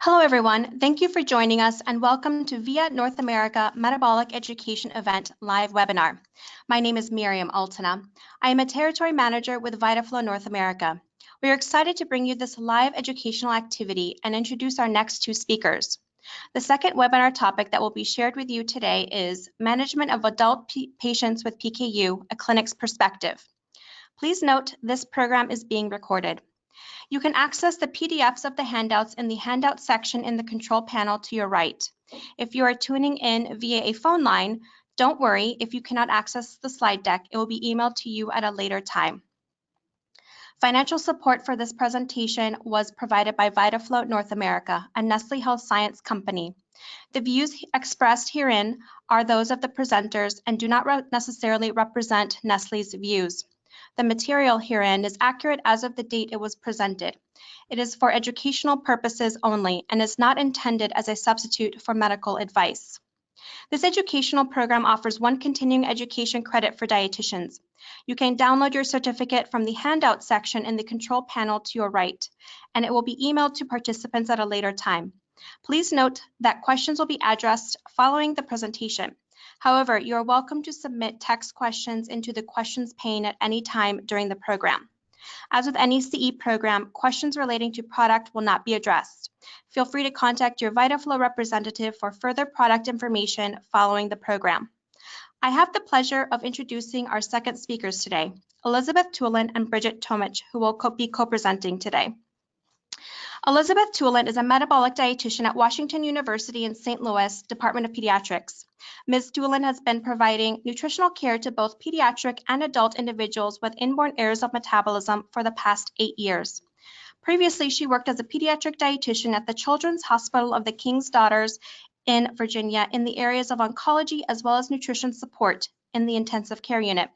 Hello, everyone. Thank you for joining us and welcome to VIA North America Metabolic Education Event live webinar. My name is Miriam Altena. I am a Territory Manager with VitaFlow North America. We are excited to bring you this live educational activity and introduce our next two speakers. The second webinar topic that will be shared with you today is Management of Adult Patients with PKU, a Clinic's Perspective. Please note this program is being recorded. You can access the PDFs of the handouts in the handout section in the control panel to your right. If you are tuning in via a phone line, don't worry if you cannot access the slide deck. It will be emailed to you at a later time. Financial support for this presentation was provided by VitaFlow North America, a Nestle Health Science company. The views expressed herein are those of the presenters and do not necessarily represent Nestle's views. The material herein is accurate as of the date it was presented. It is for educational purposes only and is not intended as a substitute for medical advice. This educational program offers one continuing education credit for dietitians. You can download your certificate from the handout section in the control panel to your right, and it will be emailed to participants at a later time. Please note that questions will be addressed following the presentation. However, you are welcome to submit text questions into the questions pane at any time during the program. As with any CE program, questions relating to product will not be addressed. Feel free to contact your VitaFlow representative for further product information following the program. I have the pleasure of introducing our second speakers today, Elizabeth Tulin and Bridget Tomich, who will be co-presenting today. Elizabeth Tulin is a metabolic dietitian at Washington University in St. Louis, Department of Pediatrics. Ms. Tulin has been providing nutritional care to both pediatric and adult individuals with inborn errors of metabolism for the past 8 years. Previously, she worked as a pediatric dietitian at the Children's Hospital of the King's Daughters in Virginia in the areas of oncology as well as nutrition support in the intensive care unit.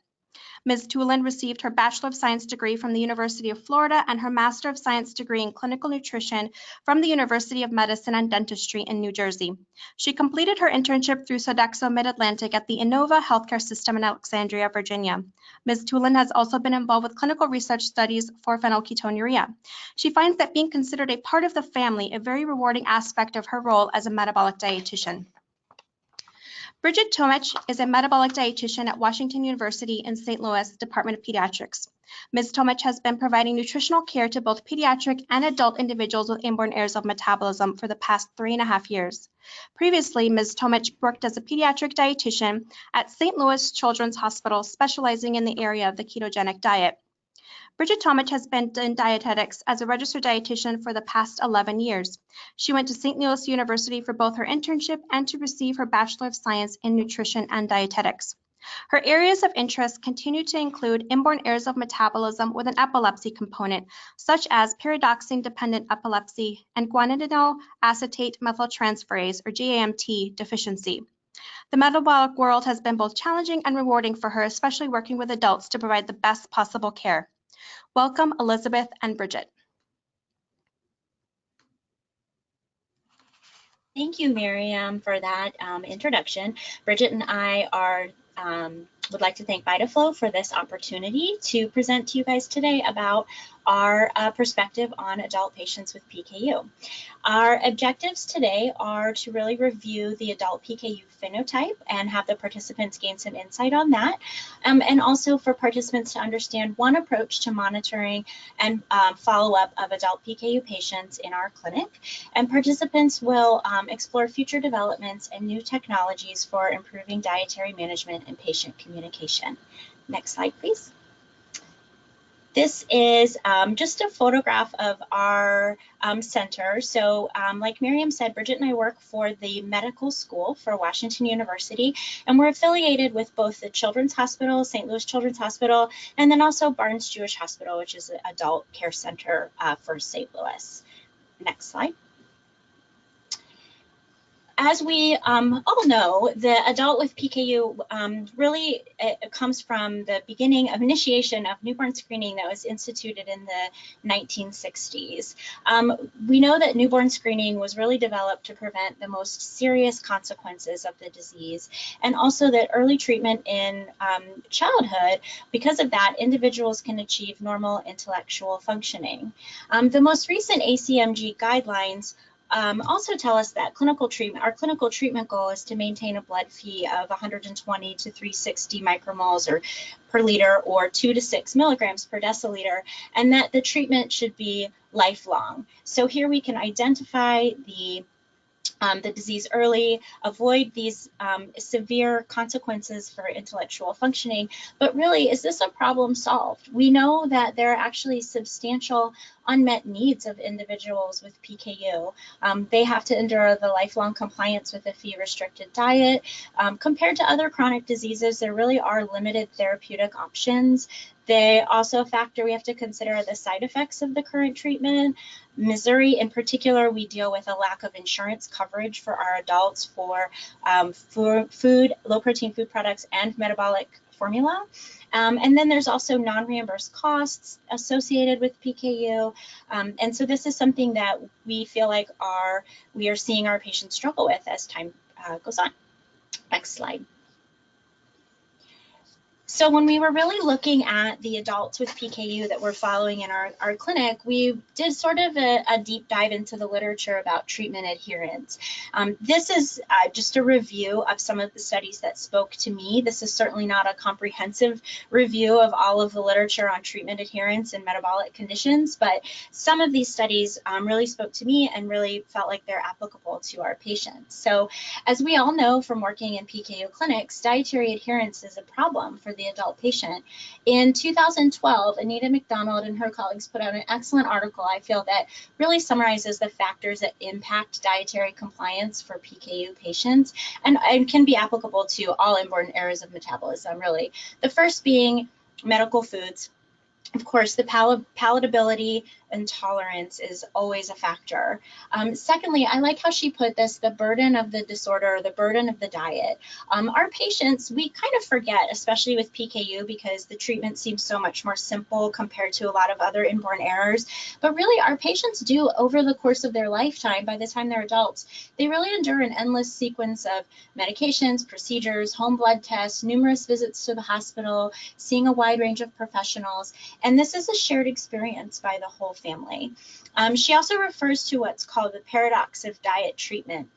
Ms. Tulin received her Bachelor of Science degree from the University of Florida and her Master of Science degree in Clinical Nutrition from the University of Medicine and Dentistry in New Jersey. She completed her internship through Sodexo Mid-Atlantic at the Innova Healthcare System in Alexandria, Virginia. Ms. Tulin has also been involved with clinical research studies for phenylketonuria. She finds that being considered a part of the family a very rewarding aspect of her role as a metabolic dietitian. Bridget Tomich is a metabolic dietitian at Washington University in St. Louis, Department of Pediatrics. Ms. Tomich has been providing nutritional care to both pediatric and adult individuals with inborn errors of metabolism for the past 3.5 years. Previously, Ms. Tomich worked as a pediatric dietitian at St. Louis Children's Hospital, specializing in the area of the ketogenic diet. Bridget Tomich has been in dietetics as a registered dietitian for the past 11 years. She went to St. Louis University for both her internship and to receive her Bachelor of Science in Nutrition and Dietetics. Her areas of interest continue to include inborn errors of metabolism with an epilepsy component, such as pyridoxine-dependent epilepsy and guanidinoacetate methyltransferase, or GAMT, deficiency. The metabolic world has been both challenging and rewarding for her, especially working with adults to provide the best possible care. Welcome, Elizabeth and Bridget. Thank you, Miriam, for that introduction. Bridget and I would like to thank VitaFlow for this opportunity to present to you guys today about our perspective on adult patients with PKU. Our objectives today are to really review the adult PKU phenotype and have the participants gain some insight on that, and also for participants to understand one approach to monitoring and follow-up of adult PKU patients in our clinic. And participants will explore future developments and new technologies for improving dietary management and patient communication. Next slide, please. This is just a photograph of our center. So like Miriam said, Bridget and I work for the medical school for Washington University, and we're affiliated with both the Children's Hospital, St. Louis Children's Hospital, and then also Barnes Jewish Hospital, which is an adult care center for St. Louis. Next slide. As we all know, the adult with PKU really comes from the beginning of initiation of newborn screening that was instituted in the 1960s. We know that newborn screening was really developed to prevent the most serious consequences of the disease, and also that early treatment in childhood, because of that, individuals can achieve normal intellectual functioning. The most recent ACMG guidelines also tell us that our clinical treatment goal is to maintain a blood Phe of 120 to 360 micromoles per liter, or 2 to 6 milligrams per deciliter, and that the treatment should be lifelong. So here we can identify the disease early, avoid these severe consequences for intellectual functioning. But really, is this a problem solved? We know that there are actually substantial unmet needs of individuals with PKU. They have to endure the lifelong compliance with a Phe-restricted diet. Compared to other chronic diseases, there really are limited therapeutic options. They also factor, we have to consider the side effects of the current treatment. Missouri in particular, we deal with a lack of insurance coverage for our adults for food, low-protein food products, and metabolic formula. And then there's also non-reimbursed costs associated with PKU. And so this is something that we feel like we are seeing our patients struggle with as time goes on. Next slide. So when we were really looking at the adults with PKU that we're following in our clinic, we did sort of a deep dive into the literature about treatment adherence. This is just a review of some of the studies that spoke to me. This is certainly not a comprehensive review of all of the literature on treatment adherence and metabolic conditions, but some of these studies really spoke to me and really felt like they're applicable to our patients. So as we all know from working in PKU clinics, dietary adherence is a problem for the adult patient. In 2012, Anita McDonald and her colleagues put out an excellent article, I feel, that really summarizes the factors that impact dietary compliance for PKU patients and can be applicable to all inborn errors of metabolism, really. The first being medical foods. Of course, the palatability and tolerance is always a factor. Secondly, I like how she put this, the burden of the disorder, the burden of the diet. Our patients, we kind of forget, especially with PKU, because the treatment seems so much more simple compared to a lot of other inborn errors. But really, our patients do, over the course of their lifetime, by the time they're adults, they really endure an endless sequence of medications, procedures, home blood tests, numerous visits to the hospital, seeing a wide range of professionals. And this is a shared experience by the whole family. She also refers to what's called the paradox of diet treatment.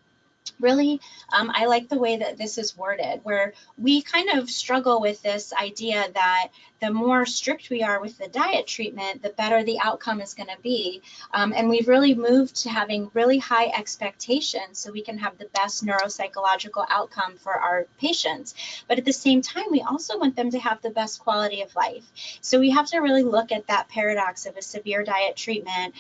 Really, I like the way that this is worded, where we kind of struggle with this idea that the more strict we are with the diet treatment, the better the outcome is going to be. And we've really moved to having really high expectations so we can have the best neuropsychological outcome for our patients. But at the same time, we also want them to have the best quality of life. So we have to really look at that paradox of a severe diet treatment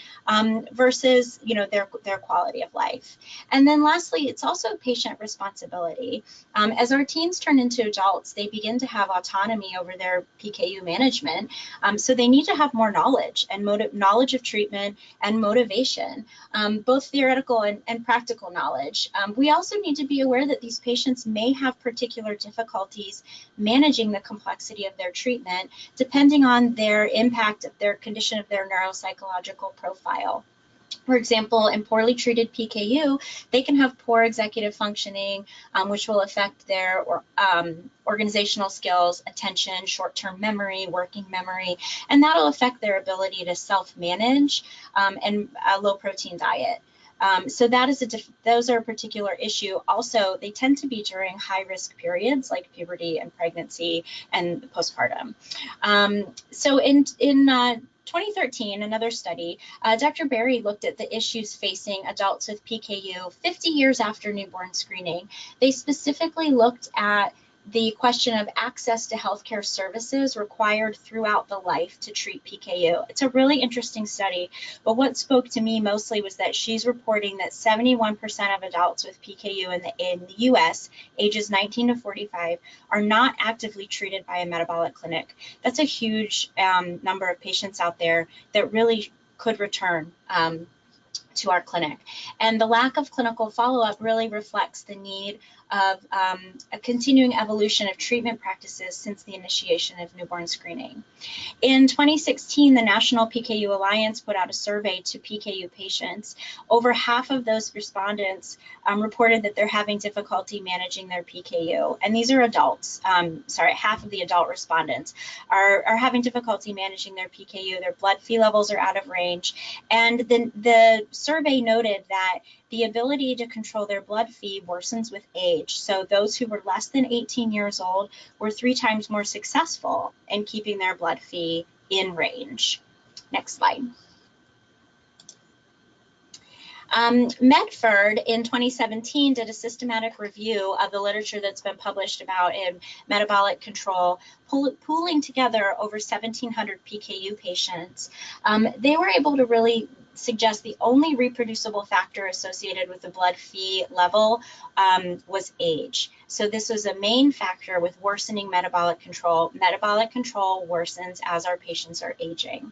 versus, their quality of life. And then lastly, it's also patient responsibility. As our teens turn into adults, they begin to have autonomy over their PKU management. So they need to have more knowledge and knowledge of treatment and motivation, both theoretical and practical knowledge. We also need to be aware that these patients may have particular difficulties managing the complexity of their treatment, depending on their impact of their condition of their neuropsychological profile. For example, in poorly treated PKU, they can have poor executive functioning, which will affect their organizational skills, attention, short-term memory, working memory, and that'll affect their ability to self-manage and a low-protein diet. So those are a particular issue. Also, they tend to be during high-risk periods like puberty and pregnancy and postpartum. So in 2013, another study, Dr. Berry looked at the issues facing adults with PKU 50 years after newborn screening. They specifically looked at the question of access to healthcare services required throughout the life to treat PKU. It's a really interesting study, but what spoke to me mostly was that she's reporting that 71% of adults with PKU in the US, ages 19 to 45, are not actively treated by a metabolic clinic. That's a huge number of patients out there that really could return to our clinic. And the lack of clinical follow-up really reflects the need of a continuing evolution of treatment practices since the initiation of newborn screening. In 2016, the National PKU Alliance put out a survey to PKU patients. Over half of those respondents reported that they're having difficulty managing their PKU, and these are adults. Half of the adult respondents are having difficulty managing their PKU. Their blood Phe levels are out of range, and the survey noted that the ability to control their blood Phe worsens with age. So those who were less than 18 years old were 3 times more successful in keeping their blood Phe in range. Next slide. Medford in 2017 did a systematic review of the literature that's been published about metabolic control, pooling together over 1,700 PKU patients. They were able to really suggest the only reproducible factor associated with the blood Phe level was age. So this was a main factor with worsening metabolic control. Metabolic control worsens as our patients are aging.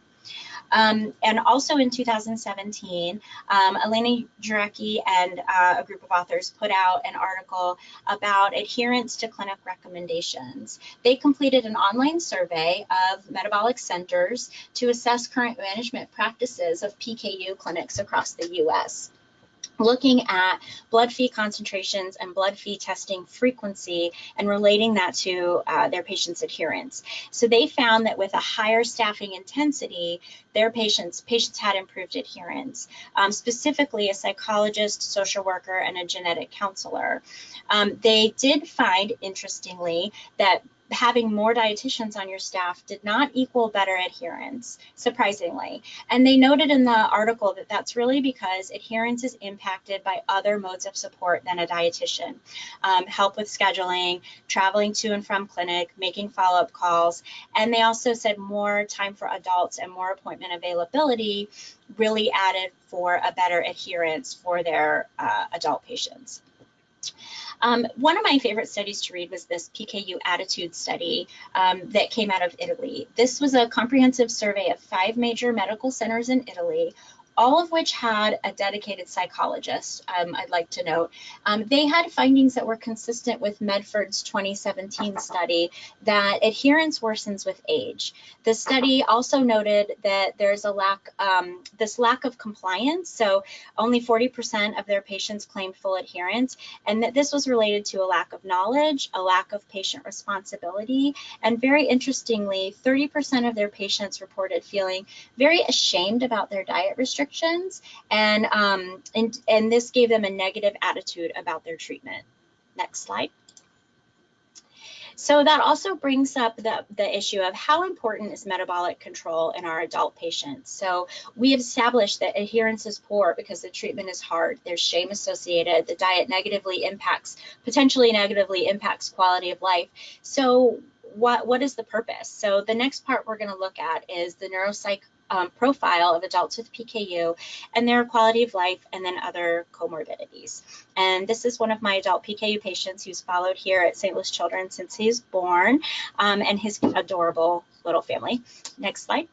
And also in 2017, Elena Jurecki and a group of authors put out an article about adherence to clinic recommendations. They completed an online survey of metabolic centers to assess current management practices of PKU clinics across the U.S., looking at blood Phe concentrations and blood Phe testing frequency and relating that to their patients' adherence. So they found that with a higher staffing intensity, their patients had improved adherence, specifically a psychologist, social worker, and a genetic counselor. They did find, interestingly, that having more dietitians on your staff did not equal better adherence, surprisingly. And they noted in the article that that's really because adherence is impacted by other modes of support than a dietitian. Help with scheduling, traveling to and from clinic, making follow-up calls. And they also said more time for adults and more appointment availability really added for a better adherence for their adult patients. One of my favorite studies to read was this PKU attitude study that came out of Italy. This was a comprehensive survey of 5 major medical centers in Italy, all of which had a dedicated psychologist, I'd like to note. They had findings that were consistent with Medford's 2017 study that adherence worsens with age. The study also noted that there's a lack of compliance, so only 40% of their patients claimed full adherence, and that this was related to a lack of knowledge, a lack of patient responsibility, and very interestingly, 30% of their patients reported feeling very ashamed about their diet restrictions, and this gave them a negative attitude about their treatment. Next slide. So that also brings up the issue of how important is metabolic control in our adult patients. So we have established that adherence is poor because the treatment is hard. There's shame associated. The diet potentially negatively impacts quality of life. So what is the purpose? So the next part we're going to look at is the neuropsych profile of adults with PKU and their quality of life, and then other comorbidities. And this is one of my adult PKU patients who's followed here at St. Louis Children's since he was born, and his adorable little family. Next slide.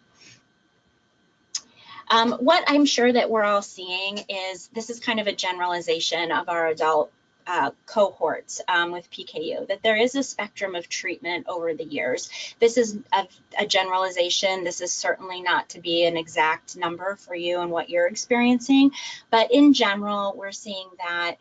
What I'm sure that we're all seeing is this is kind of a generalization of our adult cohorts with PKU, that there is a spectrum of treatment over the years. This is a generalization. This is certainly not to be an exact number for you and what you're experiencing, but in general, we're seeing that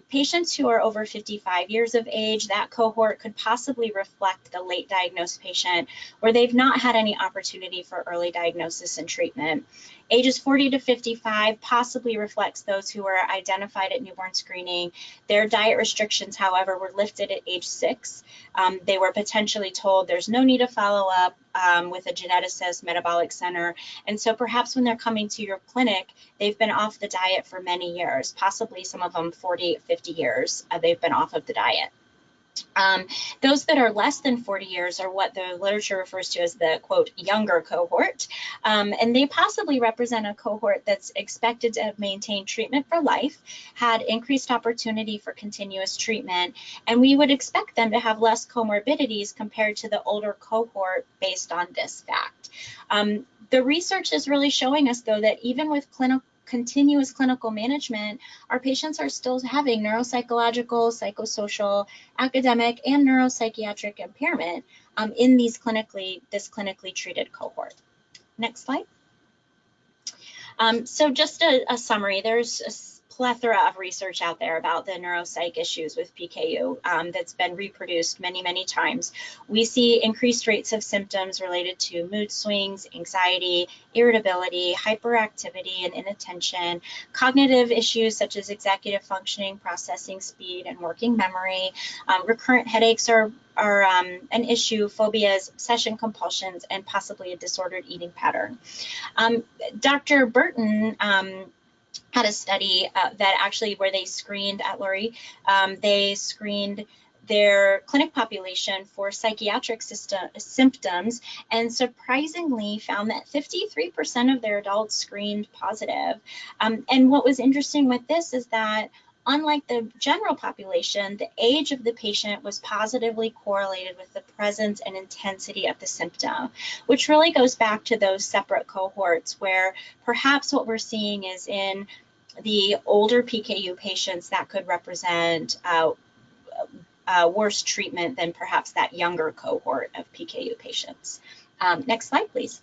patients who are over 55 years of age, that cohort could possibly reflect the late diagnosed patient where they've not had any opportunity for early diagnosis and treatment. Ages 40 to 55 possibly reflects those who were identified at newborn screening. Their diet restrictions, however, were lifted at age 6. They were potentially told there's no need to follow up with a geneticist, metabolic center. And so perhaps when they're coming to your clinic, they've been off the diet for many years, possibly some of them 40, 50 years they've been off of the diet. Those that are less than 40 years are what the literature refers to as the, quote, younger cohort, and they possibly represent a cohort that's expected to have maintained treatment for life, had increased opportunity for continuous treatment, and we would expect them to have less comorbidities compared to the older cohort based on this fact. The research is really showing us, though, that even with continuous clinical management, our patients are still having neuropsychological, psychosocial, academic, and neuropsychiatric impairment in this clinically treated cohort. Next slide. So just a summary, there's a plethora of research out there about the neuropsych issues with PKU that's been reproduced many, many times. We see increased rates of symptoms related to mood swings, anxiety, irritability, hyperactivity and inattention, cognitive issues such as executive functioning, processing speed, and working memory. Recurrent headaches are an issue, phobias, obsession compulsions, and possibly a disordered eating pattern. Dr. Burton had a study that actually where they screened at Lurie, they screened their clinic population for psychiatric symptoms and surprisingly found that 53% of their adults screened positive. And what was interesting with this is that unlike the general population, the age of the patient was positively correlated with the presence and intensity of the symptom, which really goes back to those separate cohorts where perhaps what we're seeing is in the older PKU patients that could represent worse treatment than perhaps that younger cohort of PKU patients. Next slide, please.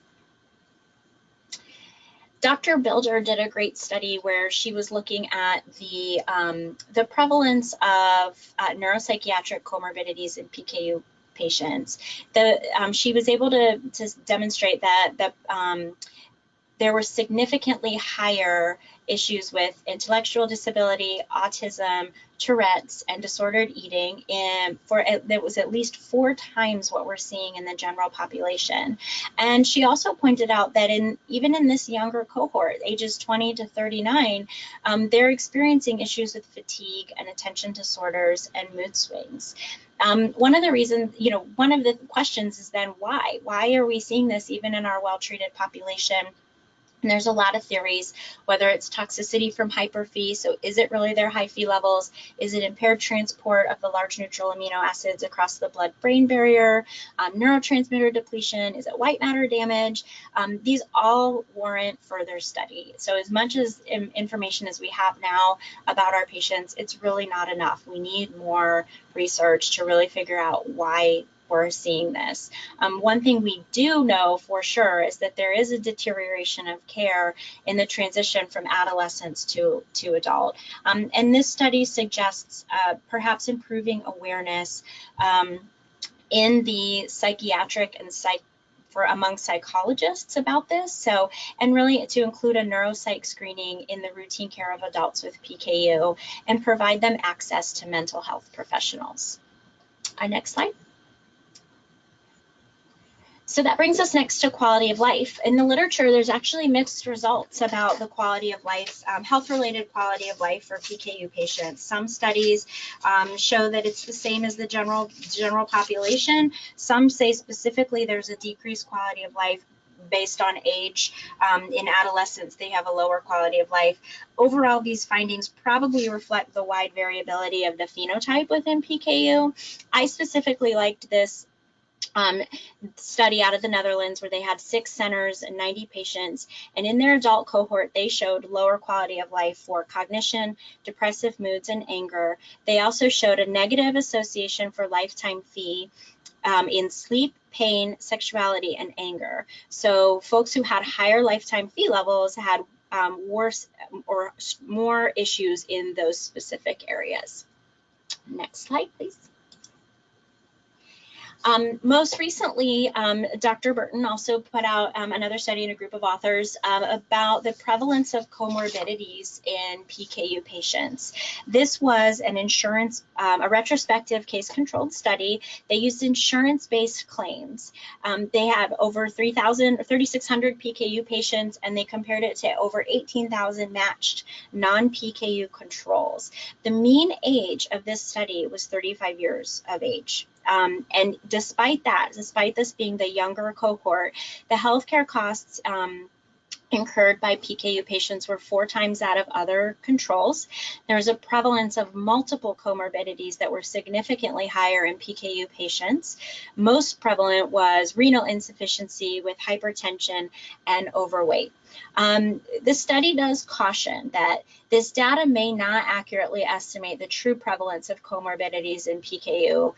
Dr. Builder did a great study where she was looking at the prevalence of neuropsychiatric comorbidities in PKU patients. She was able to demonstrate that there were significantly higher issues with intellectual disability, autism, Tourette's, and disordered eating that was at least 4 times what we're seeing in the general population. And she also pointed out that even in this younger cohort, ages 20 to 39, they're experiencing issues with fatigue and attention disorders and mood swings. One of the reasons, one of the questions is then why? Why are we seeing this even in our well-treated population? And there's a lot of theories, whether it's toxicity from hyper-Phe, so is it really their high Phe levels? Is it impaired transport of the large neutral amino acids across the blood-brain barrier? Neurotransmitter depletion? Is it white matter damage? These all warrant further study. So as much as information as we have now about our patients, it's really not enough. We need more research to really figure out why we're seeing this. One thing we do know for sure is that there is a deterioration of care in the transition from adolescence to adult. And this study suggests perhaps improving awareness in the psychiatric and among psychologists about this. So, and really to include a neuropsych screening in the routine care of adults with PKU and provide them access to mental health professionals. Next slide. So that brings us next to quality of life. In the literature, there's actually mixed results about the quality of life, health-related quality of life for PKU patients. Some studies show that it's the same as the general population. Some say specifically there's a decreased quality of life based on age. In adolescence, they have a lower quality of life. Overall, these findings probably reflect the wide variability of the phenotype within PKU. I specifically liked this study out of the Netherlands where they had 6 centers and 90 patients, and in their adult cohort they showed lower quality of life for cognition, depressive moods, and anger. They also showed a negative association for lifetime Phe in sleep, pain, sexuality, and anger. So folks who had higher lifetime Phe levels had worse or more issues in those specific areas. Next slide, please. Most recently, Dr. Burton also put out another study in a group of authors about the prevalence of comorbidities in PKU patients. This was an a retrospective case-controlled study. They used insurance-based claims. They had over 3,600 PKU patients, and they compared it to over 18,000 matched non-PKU controls. The mean age of this study was 35 years of age. And despite this being the younger cohort, the healthcare costs incurred by PKU patients were 4 times that of other controls. There was a prevalence of multiple comorbidities that were significantly higher in PKU patients. Most prevalent was renal insufficiency with hypertension and overweight. The study does caution that this data may not accurately estimate the true prevalence of comorbidities in PKU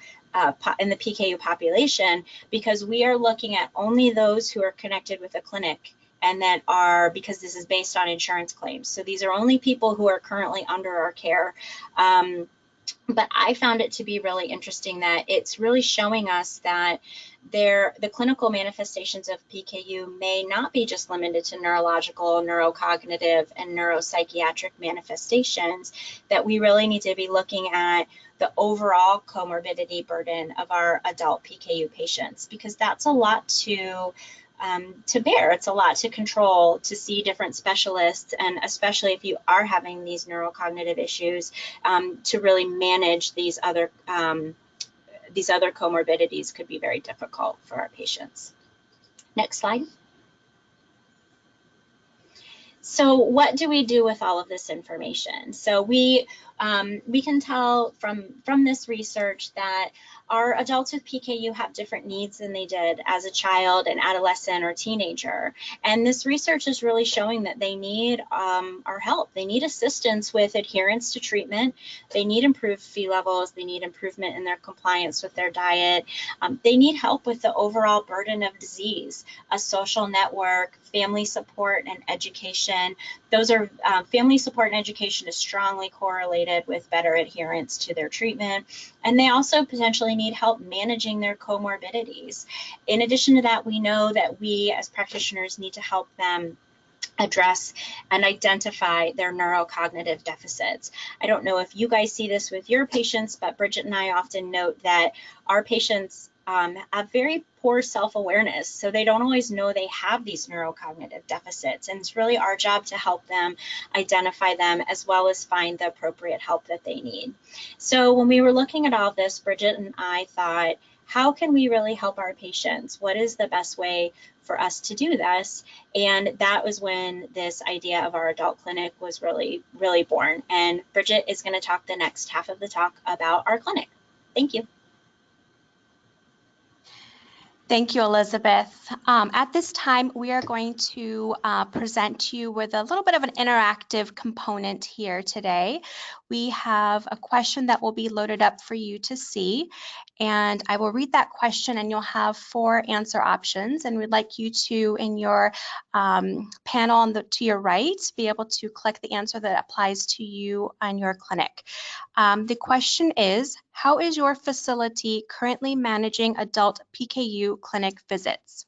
in the PKU population, because we are looking at only those who are connected with a clinic, and that are, because this is based on insurance claims. So these are only people who are currently under our care. But I found it to be really interesting that it's really showing us that the clinical manifestations of PKU may not be just limited to neurological, neurocognitive, and neuropsychiatric manifestations, that we really need to be looking at the overall comorbidity burden of our adult PKU patients, because that's a lot to bear. It's a lot to control, to see different specialists, and especially if you are having these neurocognitive issues, to really manage these other comorbidities could be very difficult for our patients. Next slide. So what do we do with all of this information? So we can tell from this research that our adults with PKU have different needs than they did as a child, an adolescent, or teenager. And this research is really showing that they need our help. They need assistance with adherence to treatment. They need improved Phe levels. They need improvement in their compliance with their diet. They need help with the overall burden of disease, a social network, family support, and education. Those are family support and education is strongly correlated with better adherence to their treatment. And they also potentially need help managing their comorbidities. In addition to that, we know that we as practitioners need to help them address and identify their neurocognitive deficits. I don't know if you guys see this with your patients, but Bridget and I often note that our patients have very poor self-awareness, so they don't always know they have these neurocognitive deficits, and it's really our job to help them identify them as well as find the appropriate help that they need. So when we were looking at all this, Bridget and I thought, how can we really help our patients? What is the best way for us to do this? And that was when this idea of our adult clinic was really born. And Bridget is going to talk the next half of the talk about our clinic. Thank you. Thank you, Elizabeth. At this time, we are going to present to you with a little bit of an interactive component here today. We have a question that will be loaded up for you to see, and I will read that question, and you'll have 4 answer options, and we'd like you to, in your panel to your right, be able to click the answer that applies to you and your clinic. The question is, how is your facility currently managing adult PKU clinic visits?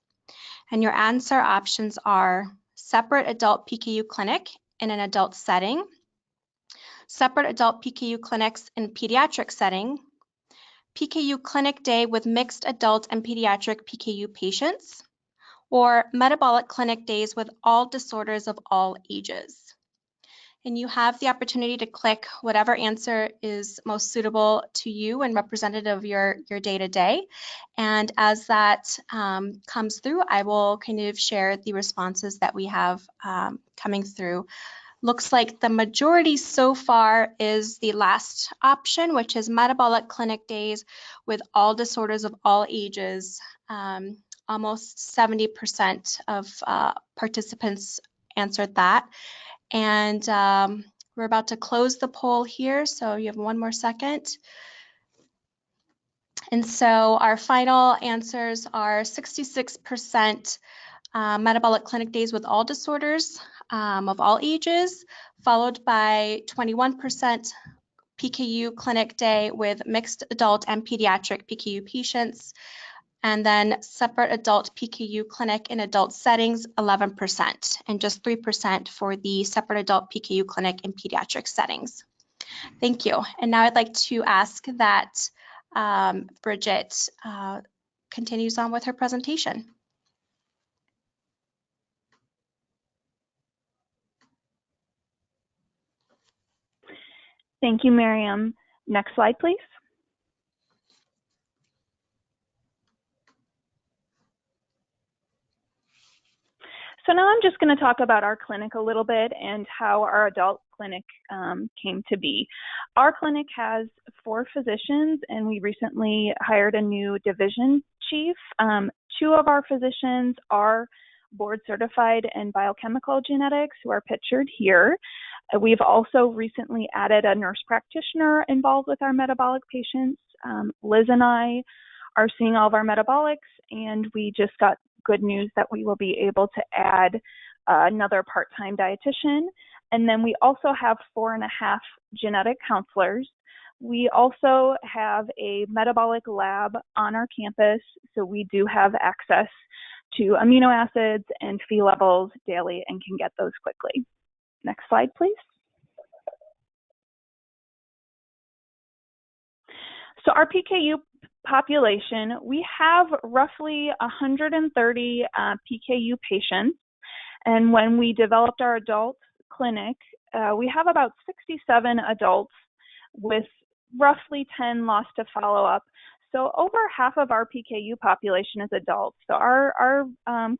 And your answer options are separate adult PKU clinic in an adult setting, separate adult PKU clinics in pediatric setting, PKU clinic day with mixed adult and pediatric PKU patients, or metabolic clinic days with all disorders of all ages. And you have the opportunity to click whatever answer is most suitable to you and representative of your day-to-day. And as that comes through, I will kind of share the responses that we have coming through. Looks like the majority so far is the last option, which is metabolic clinic days with all disorders of all ages. Almost 70% of participants answered that. And we're about to close the poll here, so you have 1 more second. And so our final answers are 66% metabolic clinic days with all disorders of all ages, followed by 21% PKU clinic day with mixed adult and pediatric PKU patients, and then separate adult PKU clinic in adult settings, 11%, and just 3% for the separate adult PKU clinic in pediatric settings. Thank you. And now I'd like to ask that Bridget continues on with her presentation. Thank you, Miriam. Next slide, please. So now I'm just going to talk about our clinic a little bit and how our adult clinic came to be. Our clinic has 4 physicians, and we recently hired a new division chief. 2 of our physicians are board certified in biochemical genetics, who are pictured here. We've also recently added a nurse practitioner involved with our metabolic patients. Liz and I are seeing all of our metabolics, and we just got good news that we will be able to add another part-time dietitian. And then we also have 4.5 genetic counselors. We also have a metabolic lab on our campus, so we do have access to amino acids and Phe levels daily and can get those quickly. Next slide, please. So our PKU population, we have roughly 130 PKU patients. And when we developed our adult clinic, we have about 67 adults with roughly 10 lost to follow-up. So over half of our PKU population is adults. So our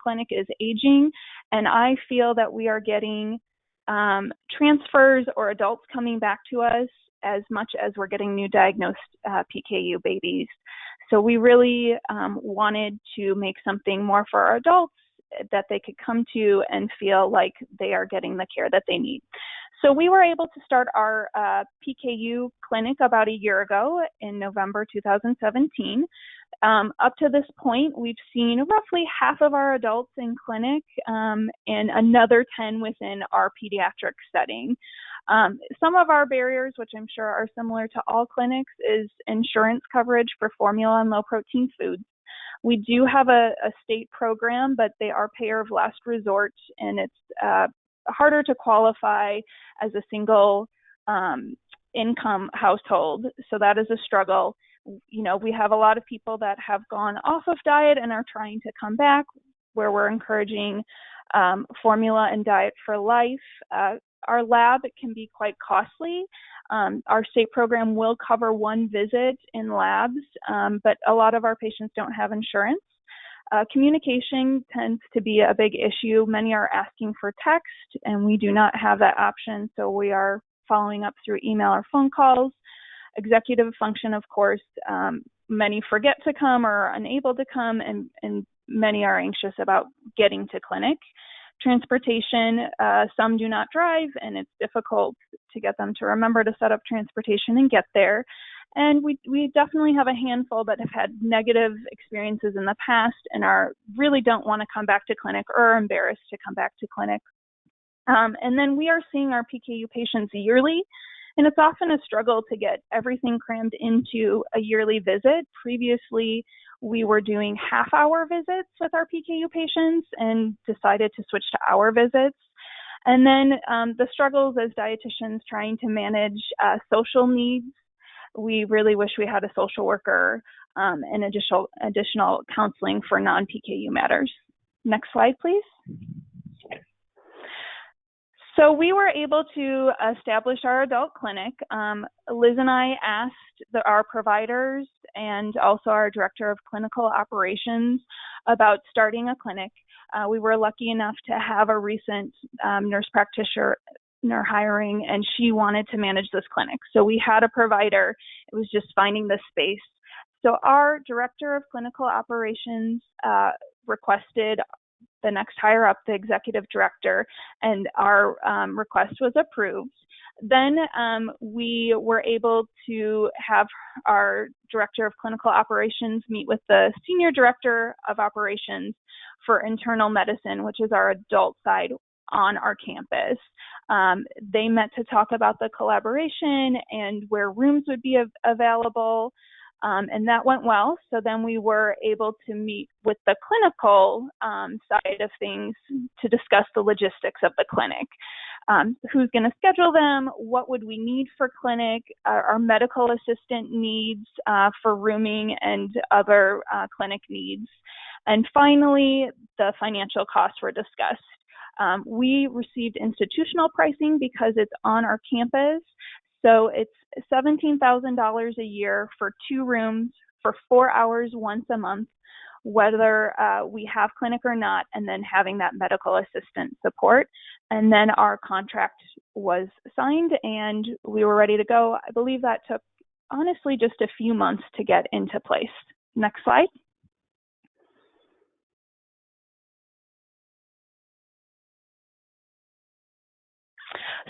clinic is aging, and I feel that we are getting transfers or adults coming back to us as much as we're getting new diagnosed PKU babies. So we really wanted to make something more for our adults that they could come to and feel like they are getting the care that they need. So we were able to start our PKU clinic about a year ago in November 2017. Up to this point, we've seen roughly half of our adults in clinic and another 10 within our pediatric setting. Some of our barriers, which I'm sure are similar to all clinics, is insurance coverage for formula and low-protein foods. We do have a state program, but they are payer of last resort, and it's harder to qualify as a single income household. So that is a struggle. You know, we have a lot of people that have gone off of diet and are trying to come back, where we're encouraging formula and diet for life. Our lab can be quite costly. Our state program will cover 1 visit in labs, but a lot of our patients don't have insurance. Communication tends to be a big issue. Many are asking for text, and we do not have that option, so we are following up through email or phone calls. Executive function, of course, many forget to come or are unable to come, and many are anxious about getting to clinic. Transportation, some do not drive, and it's difficult to get them to remember to set up transportation and get there. And we definitely have a handful that have had negative experiences in the past and really don't want to come back to clinic or are embarrassed to come back to clinic. And then we are seeing our PKU patients yearly, and it's often a struggle to get everything crammed into a yearly visit. Previously, we were doing half-hour visits with our PKU patients and decided to switch to hour visits. And then the struggles as dietitians trying to manage social needs. We really wish we had a social worker and additional counseling for non-PKU matters. Next slide, please. So we were able to establish our adult clinic. Liz and I asked our providers and also our director of clinical operations about starting a clinic. We were lucky enough to have a recent nurse practitioner hiring, and she wanted to manage this clinic. So we had a provider. It was just finding the space. So our director of clinical operations requested the next higher up, the executive director, and our request was approved. Then we were able to have our director of clinical operations meet with the senior director of operations for internal medicine, which is our adult side on our campus. They met to talk about the collaboration and where rooms would be available. And that went well. So then we were able to meet with the clinical side of things to discuss the logistics of the clinic. Who's going to schedule them? What would we need for clinic? Our medical assistant needs for rooming and other clinic needs. And finally, the financial costs were discussed. We received institutional pricing because it's on our campus. So it's $17,000 a year for 2 rooms for 4 hours once a month. whether we have clinic or not, and then having that medical assistant support. And then our contract was signed and we were ready to go. I believe that took, honestly, just a few months to get into place. Next slide.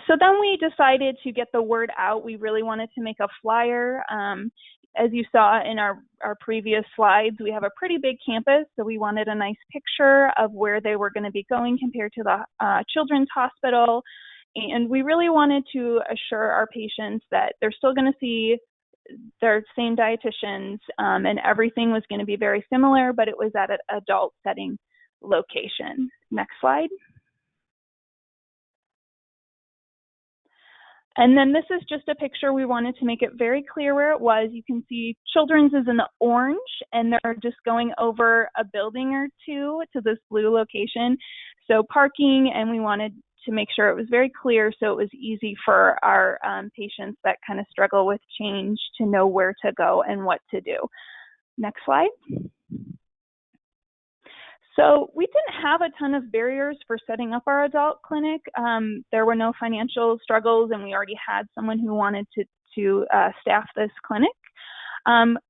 So then we decided to get the word out. We really wanted to make a flyer. As you saw in our previous slides, we have a pretty big campus, so we wanted a nice picture of where they were going to be going compared to the Children's Hospital. And we really wanted to assure our patients that they're still going to see their same dietitians, and everything was going to be very similar, but it was at an adult setting location. Next slide. And then this is just a picture. We wanted to make it very clear where it was. You can see Children's is in the orange, and they're just going over a building or two to this blue location. So parking, and we wanted to make sure it was very clear so it was easy for our patients that kind of struggle with change to know where to go and what to do. Next slide. So we didn't have a ton of barriers for setting up our adult clinic. There were no financial struggles, and we already had someone who wanted to staff this clinic.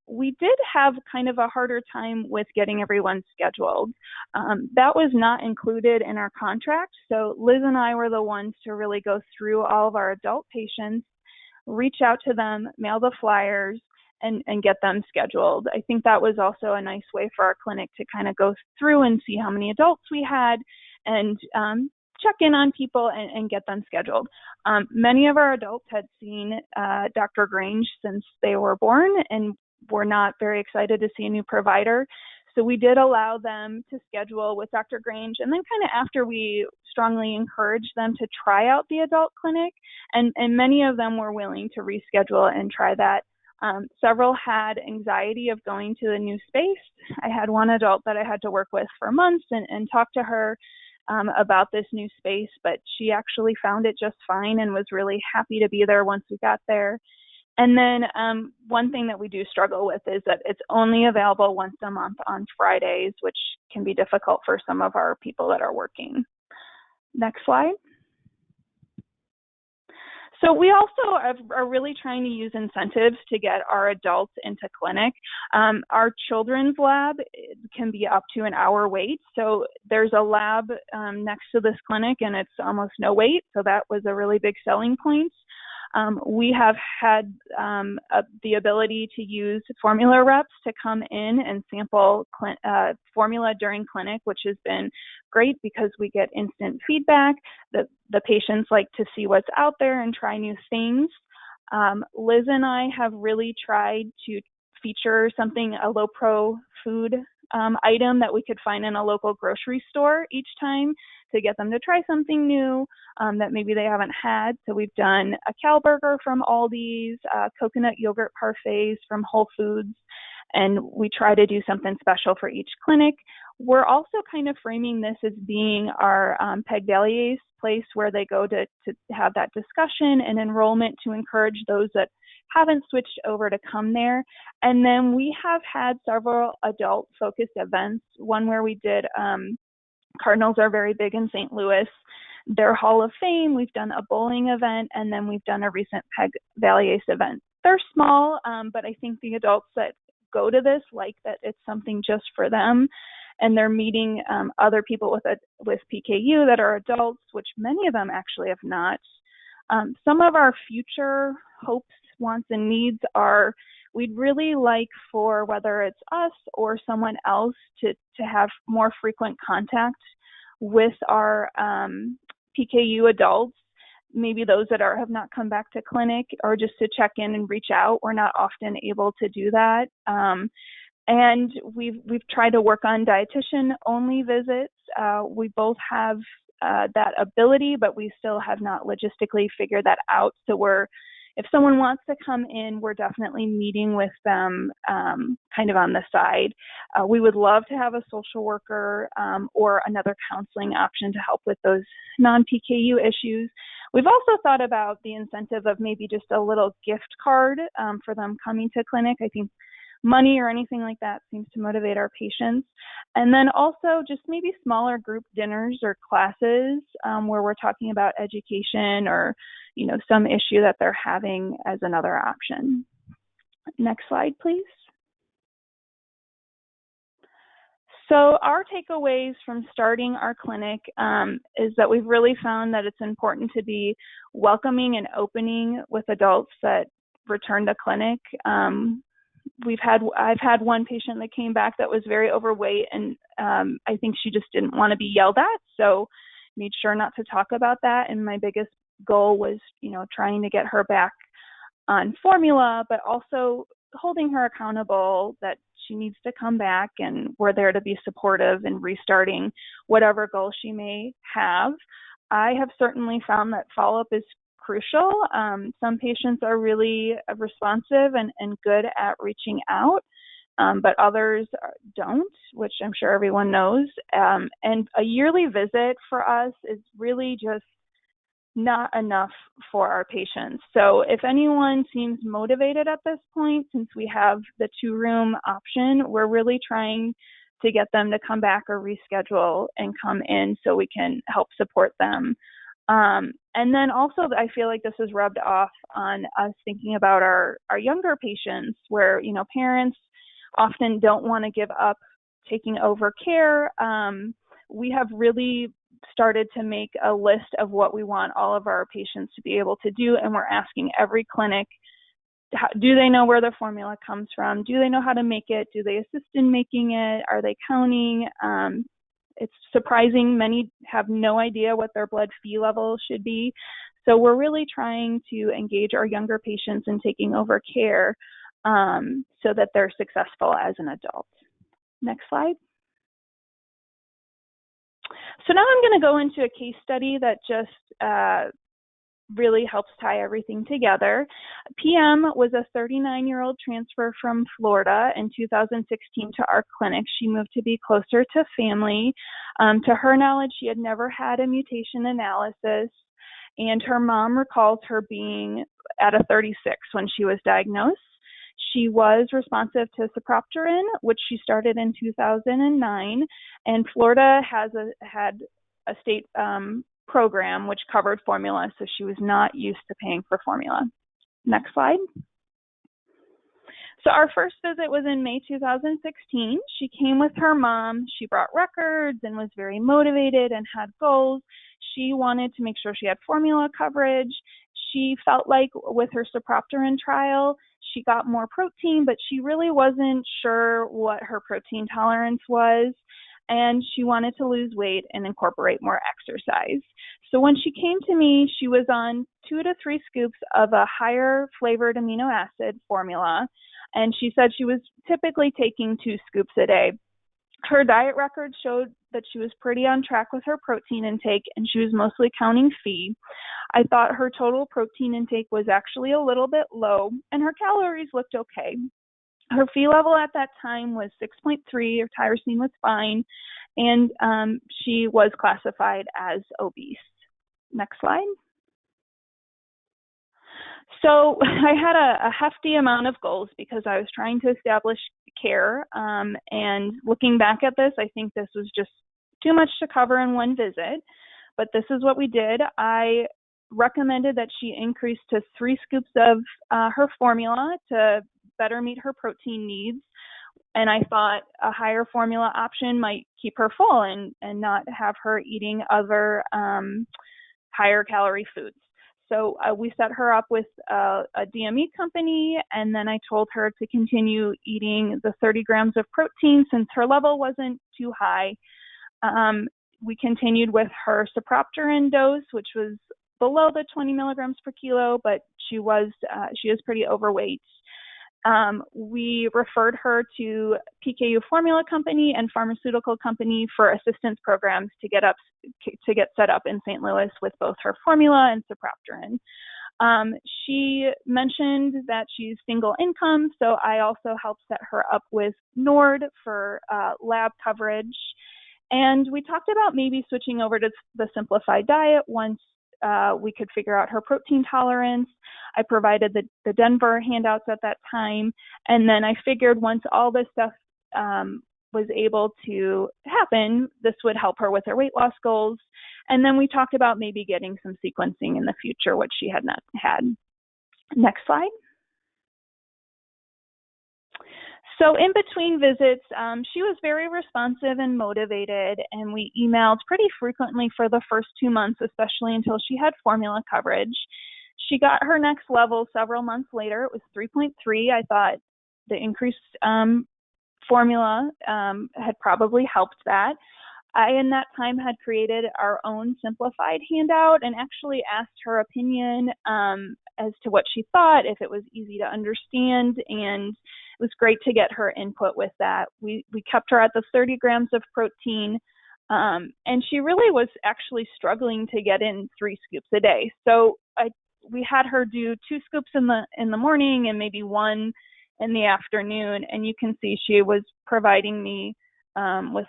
We did have kind of a harder time with getting everyone scheduled. That was not included in our contract, so Liz and I were the ones to really go through all of our adult patients, reach out to them, mail the flyers, and get them scheduled. I think that was also a nice way for our clinic to kind of go through and see how many adults we had and check in on people and get them scheduled. Many of our adults had seen Dr. Grange since they were born and were not very excited to see a new provider. So we did allow them to schedule with Dr. Grange, and then kind of after we strongly encouraged them to try out the adult clinic, and many of them were willing to reschedule and try that. Several had anxiety of going to the new space. I had one adult that I had to work with for months and talk to her about this new space, but she actually found it just fine and was really happy to be there once we got there. And then one thing that we do struggle with is that it's only available once a month on Fridays, which can be difficult for some of our people that are working. Next slide. So we also are really trying to use incentives to get our adults into clinic. Our children's lab can be up to an hour wait. So there's a lab next to this clinic and it's almost no wait. So that was a really big selling point. We have had the ability to use formula reps to come in and sample formula during clinic, which has been great because we get instant feedback. The patients like to see what's out there and try new things. Liz and I have really tried to feature a low-pro food item that we could find in a local grocery store each time to get them to try something new that maybe they haven't had. So we've done a cow burger from Aldi's, coconut yogurt parfaits from Whole Foods, and we try to do something special for each clinic. We're also kind of framing this as being our Peg Valier's place where they go to have that discussion and enrollment to encourage those that haven't switched over to come there. And then we have had several adult-focused events, one where we did Cardinals are very big in St. Louis. Their Hall of Fame, we've done a bowling event, and then we've done a recent Peg Valier's event. They're small, but I think the adults that go to this like that it's something just for them, and they're meeting other people with PKU that are adults, which many of them actually have not. Some of our future hopes, wants, and needs are we'd really like for whether it's us or someone else to have more frequent contact with our PKU adults, maybe those that have not come back to clinic, or just to check in and reach out. We're not often able to do that. And we've tried to work on dietitian-only visits. We both have that ability, but we still have not logistically figured that out. So if someone wants to come in, we're definitely meeting with them kind of on the side. We would love to have a social worker or another counseling option to help with those non-PKU issues. We've also thought about the incentive of maybe just a little gift card for them coming to clinic. I think money or anything like that seems to motivate our patients. And then also just maybe smaller group dinners or classes where we're talking about education or, some issue that they're having as another option. Next slide, please. So our takeaways from starting our clinic is that we've really found that it's important to be welcoming and opening with adults that return to clinic. I've had one patient that came back that was very overweight, and I think she just didn't want to be yelled at, so made sure not to talk about that. And my biggest goal was, trying to get her back on formula, but also holding her accountable that she needs to come back, and we're there to be supportive in restarting whatever goal she may have. I have certainly found that follow-up is crucial. Some patients are really responsive and good at reaching out, but others don't, which I'm sure everyone knows. And a yearly visit for us is really just not enough for our patients. So if anyone seems motivated at this point, since we have the 2-room option, we're really trying to get them to come back or reschedule and come in so we can help support them. And then also, I feel like this is rubbed off on us thinking about our younger patients where, parents often don't want to give up taking over care. We have really started to make a list of what we want all of our patients to be able to do, and we're asking every clinic, do they know where their formula comes from? Do they know how to make it? Do they assist in making it? Are they counting? It's surprising many have no idea what their blood Phe level should be. So we're really trying to engage our younger patients in taking over care so that they're successful as an adult. Next slide. So now I'm going to go into a case study that just really helps tie everything together. PM was a 39-year-old transfer from Florida in 2016 to our clinic. She moved to be closer to family. To her knowledge, she had never had a mutation analysis, and her mom recalls her being at a 36 when she was diagnosed. She was responsive to cyproterone, which she started in 2009, and Florida had a state program which covered formula, so she was not used to paying for formula. Next slide. So our first visit was in May 2016. She came with her mom. She brought records and was very motivated and had goals. She wanted to make sure she had formula coverage. She felt like with her cyproterone trial, she got more protein, but she really wasn't sure what her protein tolerance was, and she wanted to lose weight and incorporate more exercise. So when she came to me, she was on 2 to 3 scoops of a higher flavored amino acid formula, and she said she was typically taking 2 scoops a day. Her diet record showed that she was pretty on track with her protein intake, and she was mostly counting Phe. I thought her total protein intake was actually a little bit low, and her calories looked okay. Her Phe level at that time was 6.3, her tyrosine was fine, and she was classified as obese. Next slide. So I had a hefty amount of goals because I was trying to establish care, and looking back at this, I think this was just too much to cover in one visit, but this is what we did. I recommended that she increase to 3 scoops of her formula to better meet her protein needs, and I thought a higher formula option might keep her full and not have her eating other higher calorie foods. So we set her up with a DME company, and then I told her to continue eating the 30 grams of protein since her level wasn't too high. We continued with her cyproterone dose, which was below the 20 milligrams per kilo, but she is pretty overweight. We referred her to PKU formula company and pharmaceutical company for assistance programs to get set up in St. Louis with both her formula and cyproterone. She mentioned that she's single income, so I also helped set her up with NORD for lab coverage. And we talked about maybe switching over to the simplified diet once we could figure out her protein tolerance. I provided the Denver handouts at that time. And then I figured once all this stuff was able to happen, this would help her with her weight loss goals. And then we talked about maybe getting some sequencing in the future, which she had not had. Next slide. So in between visits, she was very responsive and motivated, and we emailed pretty frequently for the first 2 months, especially until she had formula coverage. She got her next level several months later. It was 3.3. I thought the increased formula had probably helped that. I, in that time, had created our own simplified handout and actually asked her opinion as to what she thought, if it was easy to understand, and it was great to get her input with that. We kept her at the 30 grams of protein, and she really was actually struggling to get in 3 scoops a day. So we had her do 2 scoops in the morning and maybe 1 in the afternoon, and you can see she was providing me with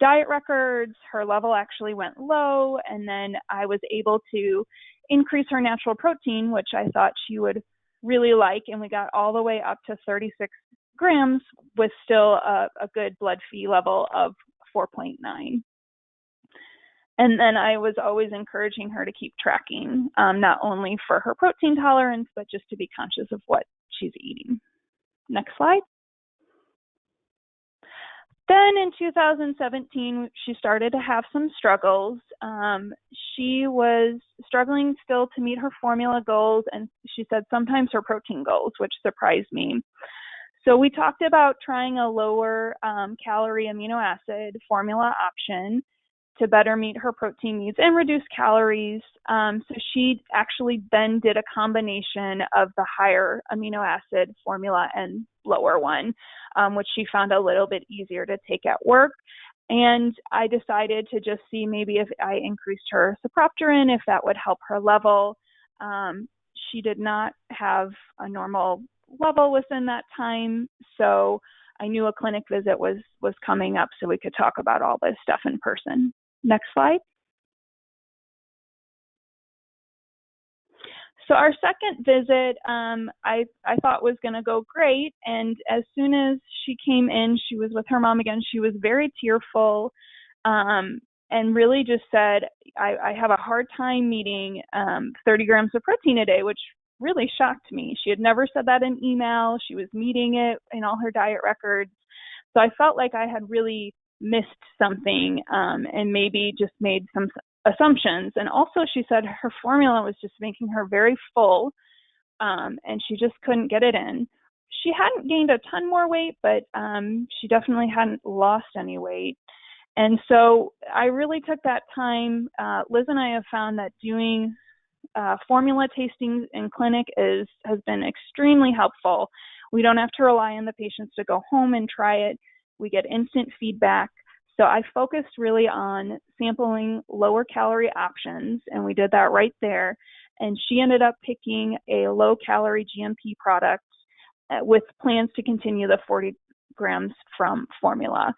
diet records. Her level actually went low, and then I was able to increase her natural protein, which I thought she would really like, and we got all the way up to 36 grams with still a good blood Phe level of 4.9. And then I was always encouraging her to keep tracking, not only for her protein tolerance, but just to be conscious of what she's eating. Next slide. Then in 2017, she started to have some struggles. She was struggling still to meet her formula goals, and she said sometimes her protein goals, which surprised me. So we talked about trying a lower calorie amino acid formula option to better meet her protein needs and reduce calories. So she actually then did a combination of the higher amino acid formula and lower one, which she found a little bit easier to take at work. And I decided to just see maybe if I increased her sapropterin, if that would help her level. She did not have a normal level within that time, so I knew a clinic visit was coming up so we could talk about all this stuff in person. Next slide. So our second visit, I thought was going to go great, and as soon as she came in, she was with her mom again. She was very tearful, and really just said, I have a hard time meeting 30 grams of protein a day, which really shocked me. She had never said that in email. She was meeting it in all her diet records. So I felt like I had really missed something and maybe just made some assumptions. And also she said her formula was just making her very full, and she just couldn't get it in. She hadn't gained a ton more weight, but she definitely hadn't lost any weight. And so I really took that time. Liz and I have found that doing formula tastings in clinic has been extremely helpful. We don't have to rely on the patients to go home and try it. We get instant feedback. So I focused really on sampling lower calorie options, and we did that right there. And she ended up picking a low calorie GMP product with plans to continue the 40 grams from formula.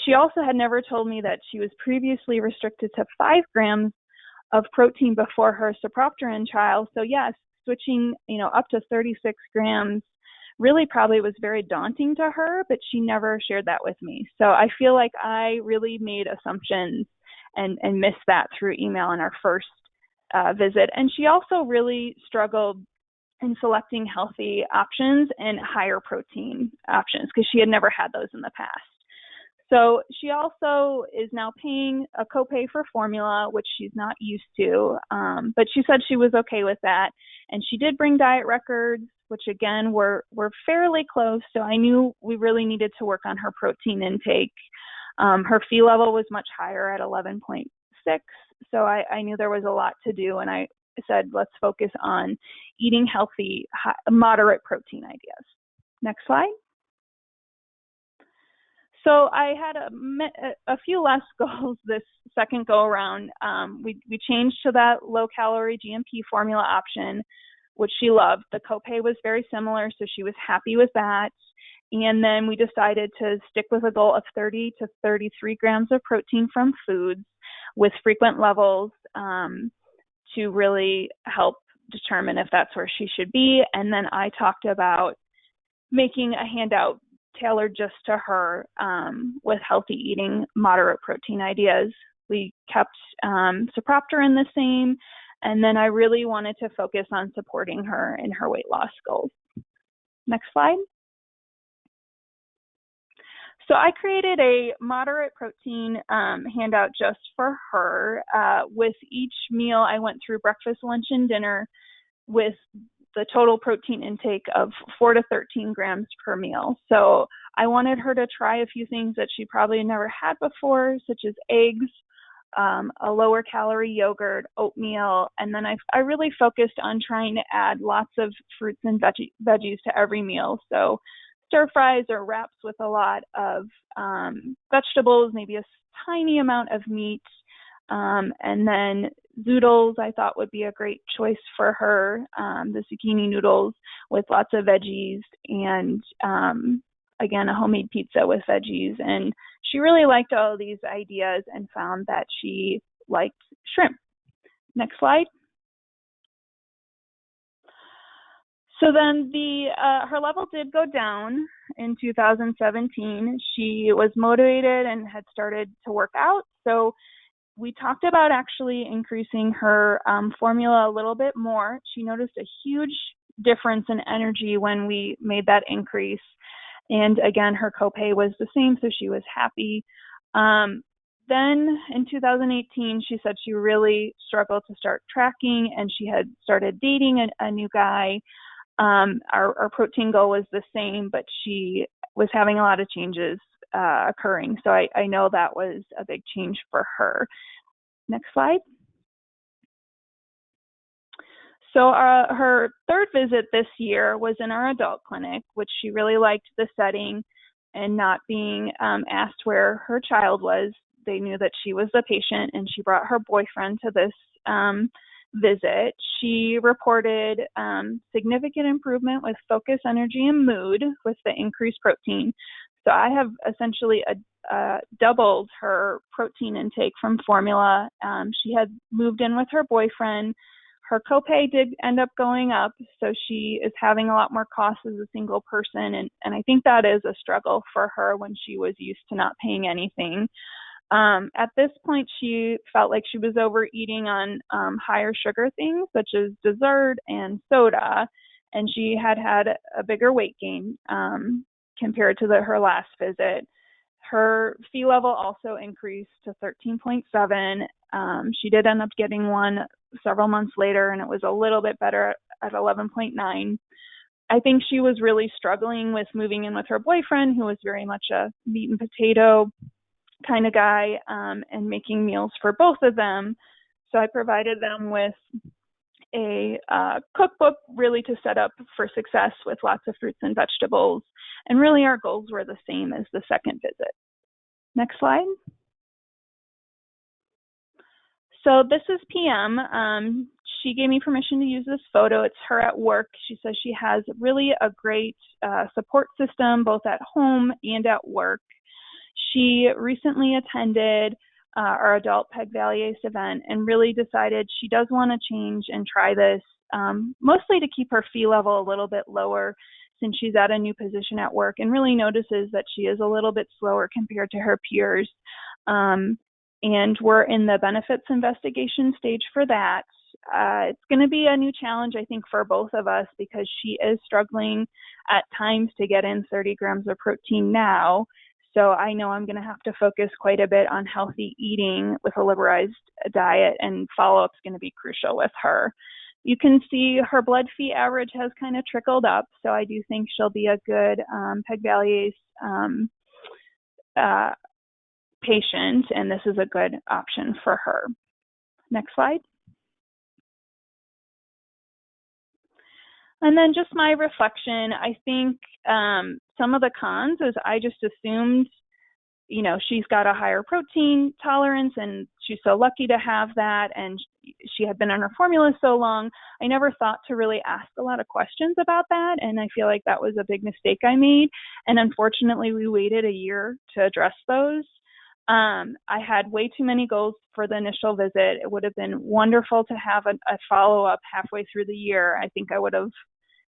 She also had never told me that she was previously restricted to 5 grams of protein before her sapropterin trial. So yes, switching, up to 36 grams really probably was very daunting to her, but she never shared that with me. So I feel like I really made assumptions and missed that through email in our first visit. And she also really struggled in selecting healthy options and higher protein options because she had never had those in the past. So she also is now paying a copay for formula, which she's not used to, but she said she was okay with that. And she did bring diet records, which again were fairly close. So I knew we really needed to work on her protein intake. Her Phe level was much higher at 11.6. So I knew there was a lot to do. And I said, let's focus on eating healthy, moderate protein ideas. Next slide. So I had a few less goals this second go around. We changed to that low calorie GMP formula option, which she loved. The copay was very similar, so she was happy with that. And then we decided to stick with a goal of 30 to 33 grams of protein from foods. with frequent levels to really help determine if that's where she should be. And then I talked about making a handout tailored just to her with healthy eating, moderate protein ideas. We kept Soropterin the same, and then I really wanted to focus on supporting her in her weight loss goals. Next slide. So I created a moderate protein handout just for her. With each meal, I went through breakfast, lunch, and dinner with the total protein intake of 4 to 13 grams per meal. So I wanted her to try a few things that she probably never had before, such as eggs, a lower calorie yogurt, oatmeal, and then I really focused on trying to add lots of fruits and veggies to every meal. So stir fries or wraps with a lot of vegetables, maybe a tiny amount of meat, and then zoodles I thought would be a great choice for her, the zucchini noodles with lots of veggies, and again, a homemade pizza with veggies. And she really liked all of these ideas and found that she liked shrimp. Next slide. So then her level did go down in 2017. She was motivated and had started to work out. So we talked about actually increasing her formula a little bit more. She noticed a huge difference in energy when we made that increase. And again, her copay was the same, so she was happy. Then in 2018, she said she really struggled to start tracking, and she had started dating a new guy. Our protein goal was the same, but she was having a lot of changes occurring. So I know that was a big change for her. Next slide. So her third visit this year was in our adult clinic, which she really liked the setting and not being asked where her child was. They knew that she was the patient, and she brought her boyfriend to this visit. She reported significant improvement with focus, energy, and mood with the increased protein. So I have essentially doubled her protein intake from formula. She had moved in with her boyfriend. Her copay did end up going up, so she is having a lot more costs as a single person, and I think that is a struggle for her when she was used to not paying anything. At this point, she felt like she was overeating on higher sugar things such as dessert and soda, and she had a bigger weight gain compared to her last visit. Her Phe level also increased to 13.7. She did end up getting one several months later, and it was a little bit better at 11.9. I think she was really struggling with moving in with her boyfriend, who was very much a meat and potato kind of guy, and making meals for both of them. So I provided them with a cookbook really to set up for success with lots of fruits and vegetables. And really our goals were the same as the second visit. Next slide. So this is PM. She gave me permission to use this photo. It's her at work. She says she has really a great support system, both at home and at work. She recently attended our adult Peg Valley Ace event and really decided she does want to change and try this, mostly to keep her Phe level a little bit lower since she's at a new position at work, and really notices that she is a little bit slower compared to her peers. And we're in the benefits investigation stage for that. It's going to be a new challenge, I think, for both of us because she is struggling at times to get in 30 grams of protein now. So I know I'm going to have to focus quite a bit on healthy eating with a liberalized diet, and follow-up is going to be crucial with her. You can see her blood Phe average has kind of trickled up, so I do think she'll be a good Peg Valley Ace patient, and this is a good option for her. Next slide. And then just my reflection, I think some of the cons is I just assumed, you know, she's got a higher protein tolerance and she's so lucky to have that, and she had been on her formula so long. I never thought to really ask a lot of questions about that, and I feel like that was a big mistake I made. And unfortunately, we waited a year to address those. I had way too many goals for the initial visit. It would have been wonderful to have a follow-up halfway through the year. I think I would have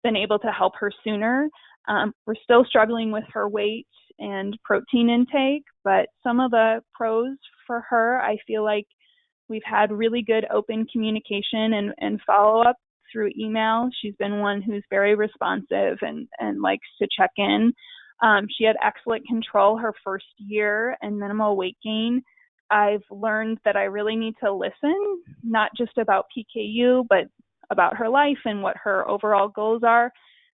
been able to help her sooner. We're still struggling with her weight and protein intake, but some of the pros for her, I feel like we've had really good open communication and follow-up through email. She's been one who's very responsive and likes to check in. She had excellent control her first year and minimal weight gain. I've learned that I really need to listen, not just about PKU, but about her life and what her overall goals are,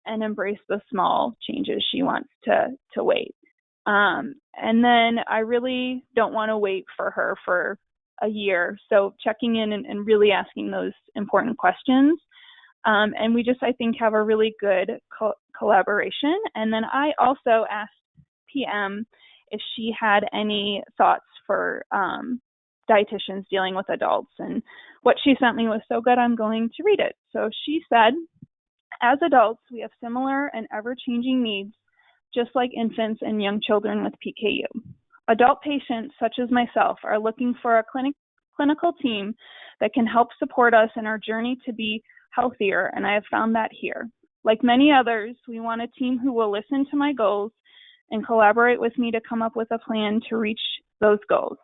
and embrace the small changes she wants to wait. And then I really don't want to wait for her for a year. So checking in and really asking those important questions. And we just, I think, have a really good collaboration. And then I also asked PM if she had any thoughts for dietitians dealing with adults. And what she sent me was so good, I'm going to read it. So she said, as adults, we have similar and ever-changing needs, just like infants and young children with PKU. Adult patients, such as myself, are looking for a clinical team that can help support us in our journey to be healthier, and I have found that here. Like many others, we want a team who will listen to my goals and collaborate with me to come up with a plan to reach those goals.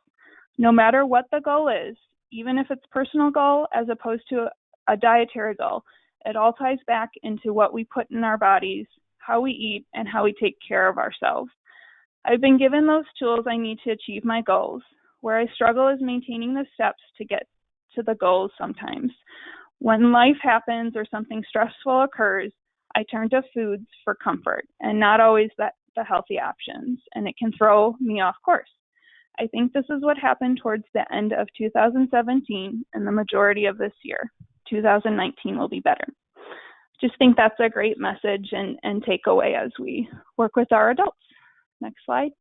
No matter what the goal is, even if it's a personal goal as opposed to a dietary goal, it all ties back into what we put in our bodies, how we eat, and how we take care of ourselves. I've been given those tools I need to achieve my goals. Where I struggle is maintaining the steps to get to the goals sometimes. When life happens or something stressful occurs, I turn to foods for comfort and not always the healthy options, and it can throw me off course. I think this is what happened towards the end of 2017 and the majority of this year. 2019 will be better. Just think that's a great message and takeaway as we work with our adults. Next slide.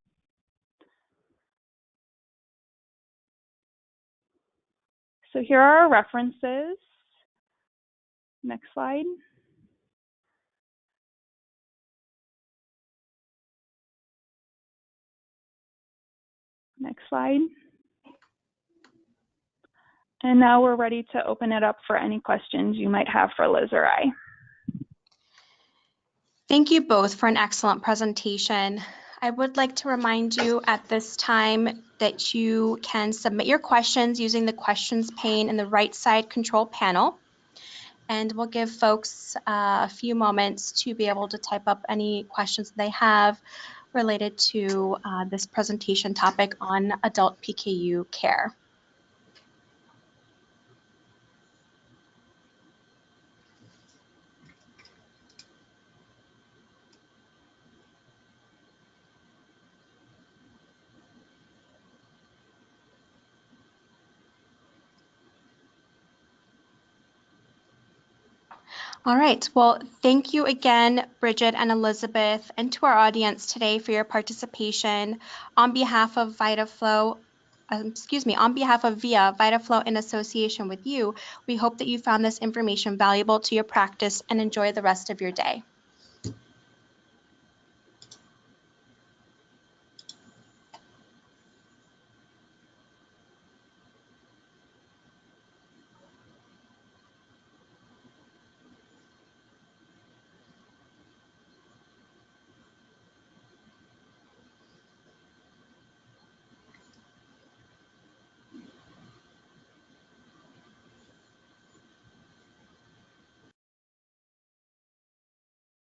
So here are our references. Next slide. Next slide. And now we're ready to open it up for any questions you might have for Liz or I. Thank you both for an excellent presentation. I would like to remind you at this time that you can submit your questions using the questions pane in the right side control panel. And we'll give folks a few moments to be able to type up any questions they have related to this presentation topic on adult PKU care. All right, well, thank you again, Bridget and Elizabeth, and to our audience today for your participation. On behalf of VitaFlow, on behalf of VIA, VitaFlow in association with you, we hope that you found this information valuable to your practice and enjoy the rest of your day.